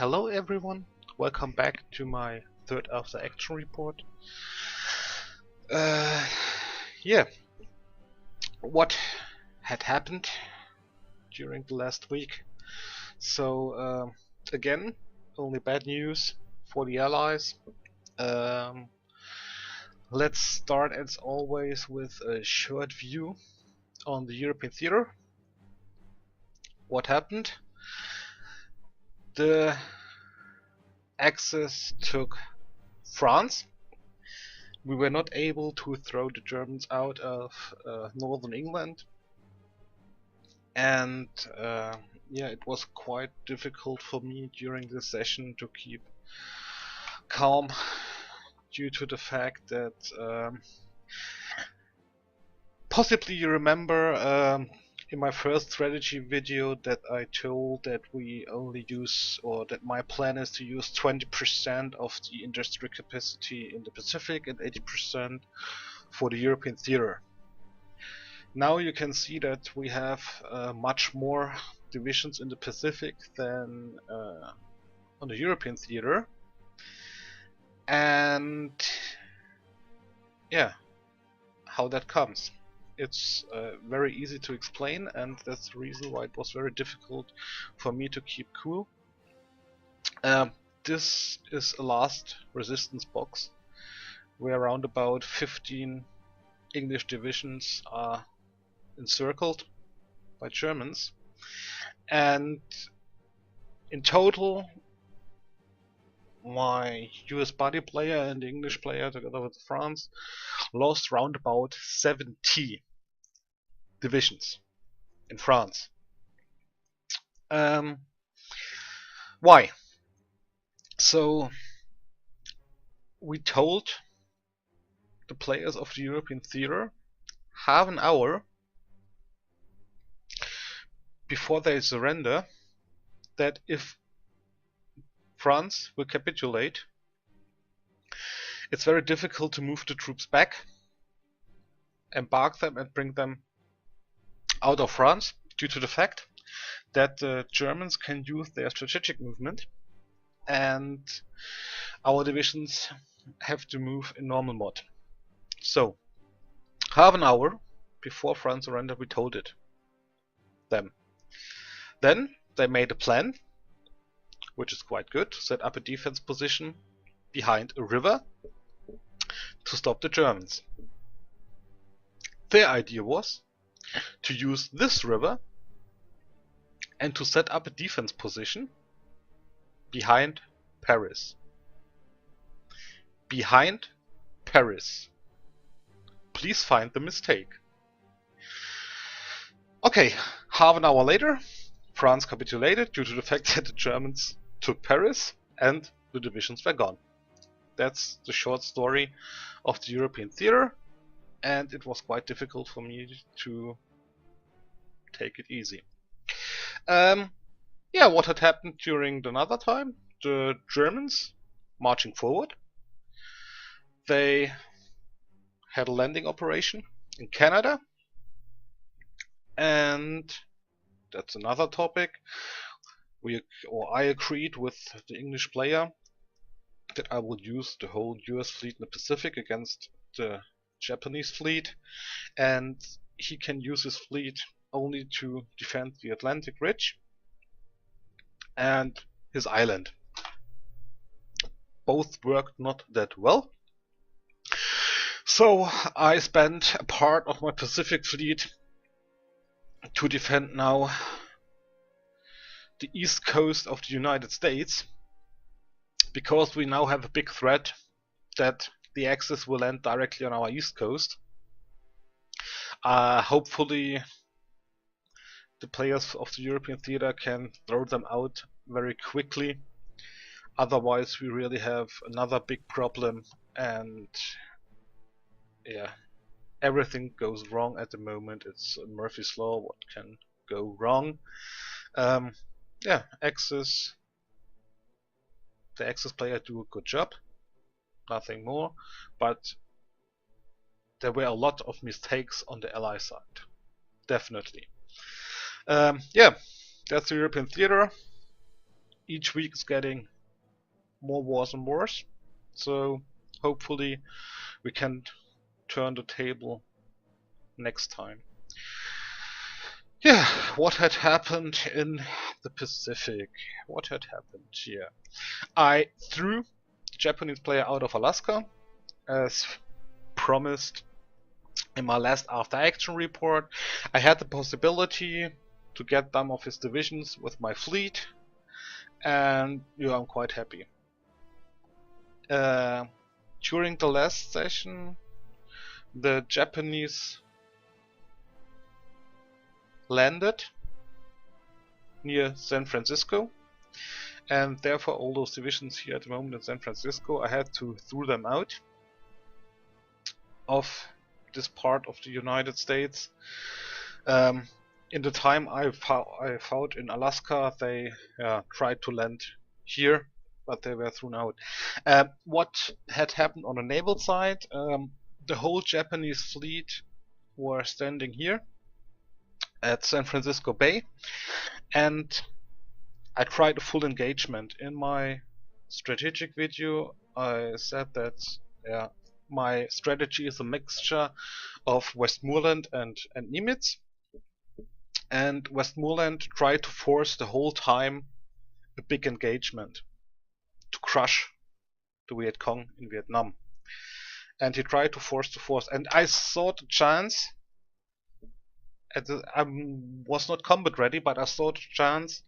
Hello everyone, welcome back to my third after action report. Uh, yeah, what had happened during the last week? So again, only bad news for the Allies. Let's start as always with a short view on the European theater. What happened? The Axis took France. We were not able to throw the Germans out of northern England, and yeah, it was quite difficult for me during this session to keep calm due to the fact that possibly you remember in my first strategy video that I told that we only use, or that my plan is to use 20% of the industrial capacity in the Pacific and 80% for the European theater. Now you can see that we have much more divisions in the Pacific than on the European theater, and yeah, how that comes. It's very easy to explain, and that's the reason why it was very difficult for me to keep cool. This is a last resistance box where around about 15 English divisions are encircled by Germans, and in total my US body player and the English player together with France lost round about 70 divisions in France. Why? So we told the players of the European theater half an hour before they surrender that if France will capitulate, it's very difficult to move the troops back, embark them and bring them out of France due to the fact that the Germans can use their strategic movement and our divisions have to move in normal mode. So half an hour before France surrendered we told it them. Then they made a plan, which is quite good, to set up a defense position behind a river to stop the Germans. Their idea was to use this river and to set up a defense position behind Paris. Behind Paris. Please find the mistake. Okay, half an hour later, France capitulated due to the fact that the Germans took Paris and the divisions were gone. That's the short story of the European theater, and it was quite difficult for me to take it easy. Yeah, what had happened during another time? The Germans marching forward. They had a landing operation in Canada, and that's another topic. I agreed with the English player that I would use the whole US fleet in the Pacific against the Japanese fleet, and he can use his fleet only to defend the Atlantic Ridge and his island. Both worked not that well. So I spent a part of my Pacific fleet to defend now the east coast of the United States, because we now have a big threat that the Axis will land directly on our east coast. Hopefully the players of the European theater can throw them out very quickly, otherwise we really have another big problem, and yeah, everything goes wrong at the moment. It's Murphy's Law, what can go wrong. Yeah, the Axis player do a good job, nothing more, but there were a lot of mistakes on the Ally side, definitely. Yeah, that's the European theater. each week is getting more wars and wars. So hopefully we can turn the table next time. Yeah, what had happened in the Pacific? What had happened here? I threw the Japanese player out of Alaska, as promised in my last after action report. I had the possibility to get some of his divisions with my fleet, and yeah, I'm quite happy. During the last session, the Japanese landed near San Francisco, and therefore all those divisions here at the moment in San Francisco, I had to throw them out of this part of the United States. In the time I fought in Alaska, they tried to land here, but they were thrown out. What had happened on the naval side, the whole Japanese fleet were standing here at San Francisco Bay, and I tried a full engagement. In my strategic video I said that my strategy is a mixture of Westmoreland and Nimitz, and Westmoreland tried to force the whole time a big engagement to crush the Viet Cong in Vietnam, and he tried to force, and I saw the chance. I was not combat ready, but I saw the chance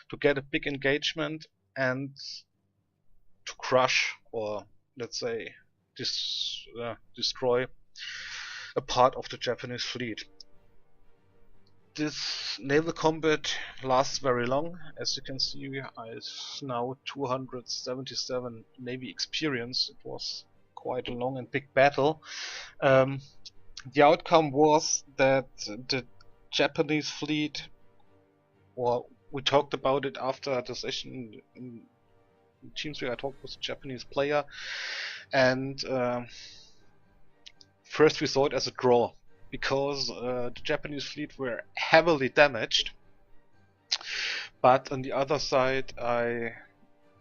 to get a big engagement and to crush, or let's say destroy a part of the Japanese fleet. This naval combat lasts very long. As you can see, I have now 277 Navy experience. It was quite a long and big battle. The outcome was that the Japanese fleet, or we talked about it after the session in TeamSpeak, I talked with a Japanese player, and first we saw it as a draw, because the Japanese fleet were heavily damaged, but on the other side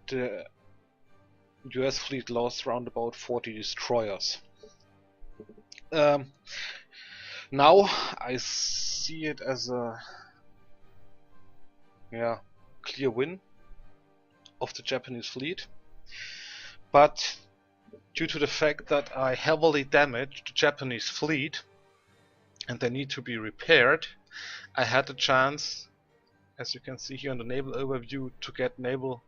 the US fleet lost around about 40 destroyers. Now I see it as a clear win of the Japanese fleet, but due to the fact that I heavily damaged the Japanese fleet and they need to be repaired, I had the chance, as you can see here on the naval overview, to get naval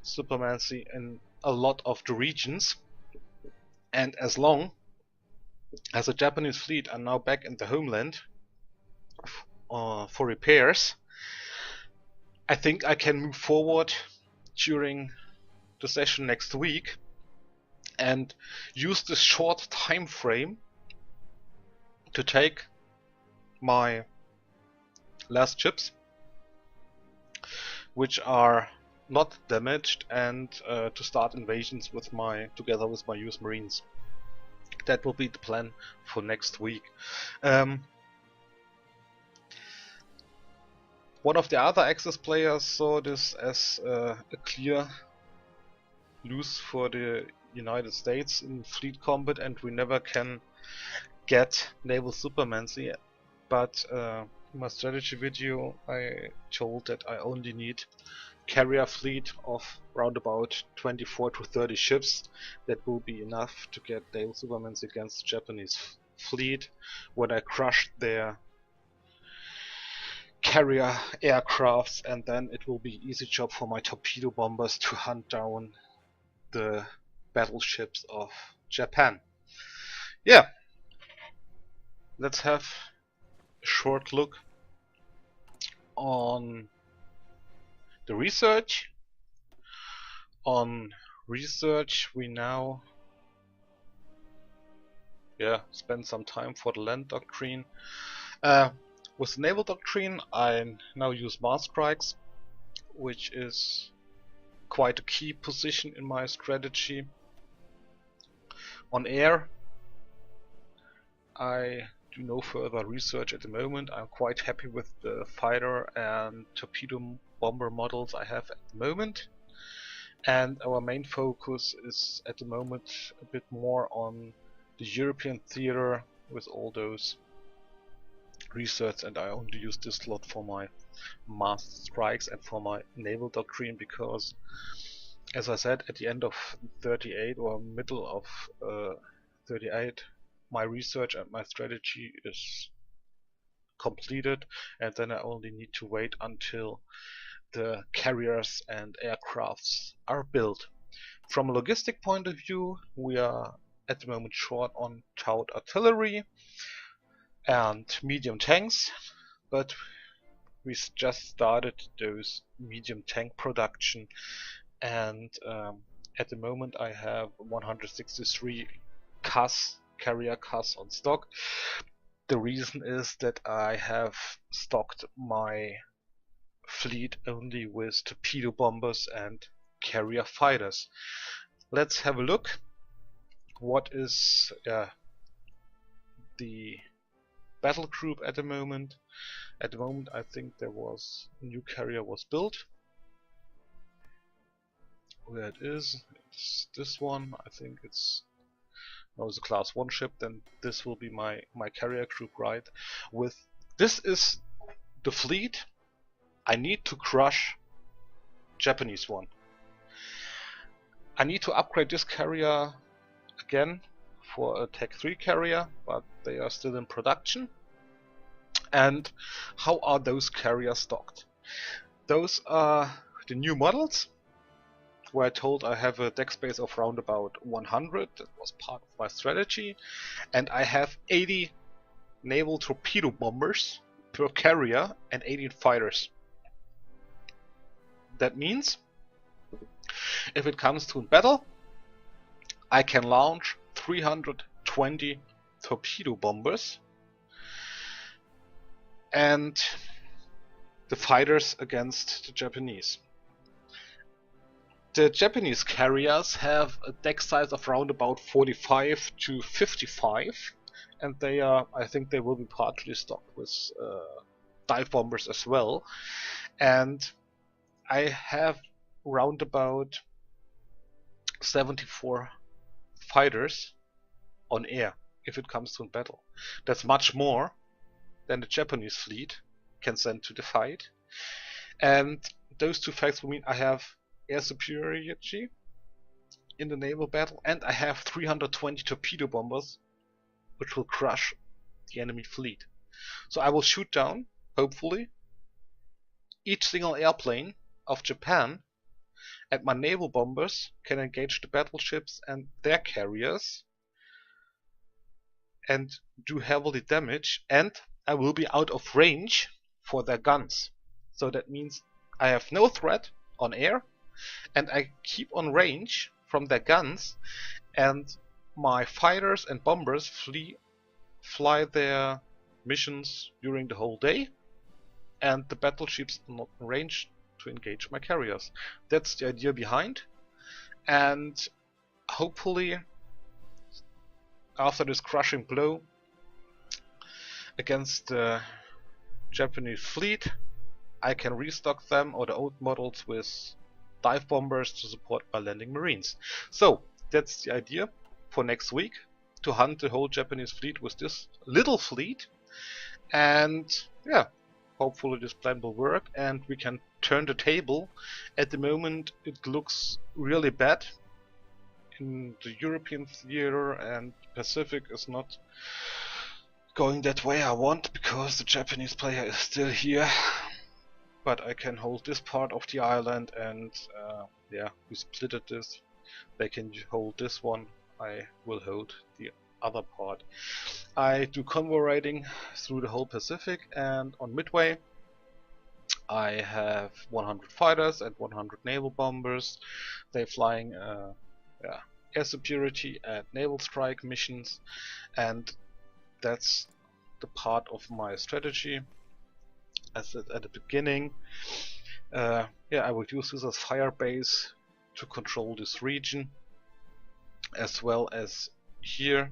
supremacy in a lot of the regions. And as long as the Japanese fleet are now back in the homeland for repairs, I think I can move forward during the session next week and use this short time frame to take my last ships, which are not damaged, and to start invasions together with my US Marines. That will be the plan for next week. One of the other Axis players saw this as a clear lose for the United States in fleet combat, and we never can get naval supremacy. But in my strategy video I told that I only need carrier fleet of around about 24 to 30 ships. That will be enough to get naval supremacy against the Japanese fleet when I crush their carrier aircrafts, and then it will be easy job for my torpedo bombers to hunt down the battleships of Japan. Yeah, let's have a short look on the research. On research we now spend some time for the land doctrine. With the naval doctrine I now use Mars strikes, which is quite a key position in my strategy. On air I do no further research at the moment. I'm quite happy with the fighter and torpedo bomber models I have at the moment. And our main focus is at the moment a bit more on the European theater with all those research, and I only use this slot for my master strikes and for my naval doctrine because, as I said, at the end of 38 or middle of 38, my research and my strategy is completed, and then I only need to wait until the carriers and aircrafts are built. From a logistic point of view, we are at the moment short on towed artillery and medium tanks, but we just started those medium tank production, and at the moment I have 163 carrier CAS on stock. The reason is that I have stocked my fleet only with torpedo bombers and carrier fighters. Let's have a look. What is the battle group at the moment? At the moment, I think there was a new carrier was built. Where it is? It's this one. I think it's a class 1 ship. Then this will be my carrier group, right? With this is the fleet I need to crush Japanese one. I need to upgrade this carrier again for a Tech 3 carrier, but they are still in production. And how are those carriers stocked? Those are the new models, where I told I have a deck space of around about 100. That was part of my strategy. And I have 80 naval torpedo bombers per carrier and 18 fighters. That means if it comes to a battle, I can launch 320 torpedo bombers and the fighters against the Japanese. The Japanese carriers have a deck size of around about 45 to 55, and they are, I think they will be partly stocked with dive bombers as well. And I have round about 74 fighters on air if it comes to a battle. That's much more than the Japanese fleet can send to the fight. And those two facts will mean I have air superiority in the naval battle, and I have 320 torpedo bombers which will crush the enemy fleet. So I will shoot down, hopefully, each single airplane of Japan, and my naval bombers can engage the battleships and their carriers and do heavily damage, and I will be out of range for their guns. So that means I have no threat on air, and I keep on range from their guns, and my fighters and bombers fly their missions during the whole day, and the battleships are not in range to engage my carriers. That's the idea behind, and hopefully after this crushing blow against the Japanese fleet, I can restock them or the old models with dive bombers to support my landing marines. So that's the idea for next week, to hunt the whole Japanese fleet with this little fleet, and yeah, hopefully this plan will work and we can turn the table. At the moment it looks really bad in the European theater, and Pacific is not going that way I want because the Japanese player is still here. But I can hold this part of the island, and yeah, we splitted this. They can hold this one, I will hold the other part. I do convoy raiding through the whole Pacific, and on Midway I have 100 fighters and 100 naval bombers. They're flying air superiority and naval strike missions, and that's the part of my strategy. As said at the beginning, yeah, I will use this as fire base to control this region, as well as here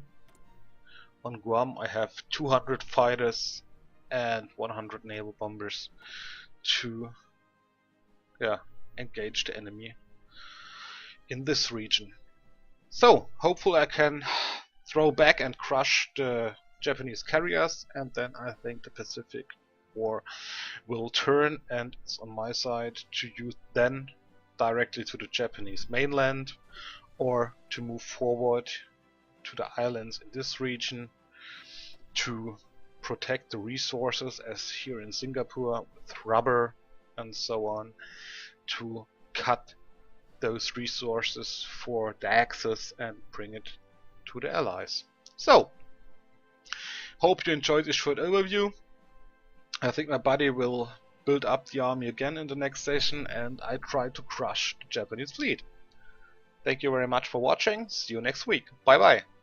On Guam I have 200 fighters and 100 naval bombers to engage the enemy in this region. So hopefully I can throw back and crush the Japanese carriers, and then I think the Pacific War will turn and it's on my side to use then directly to the Japanese mainland, or to move forward to the islands in this region to protect the resources, as here in Singapore with rubber and so on, to cut those resources for the access and bring it to the Allies. So, hope you enjoyed this short overview. I think my buddy will build up the army again in the next session, and I try to crush the Japanese fleet. Thank you very much for watching. See you next week. Bye bye.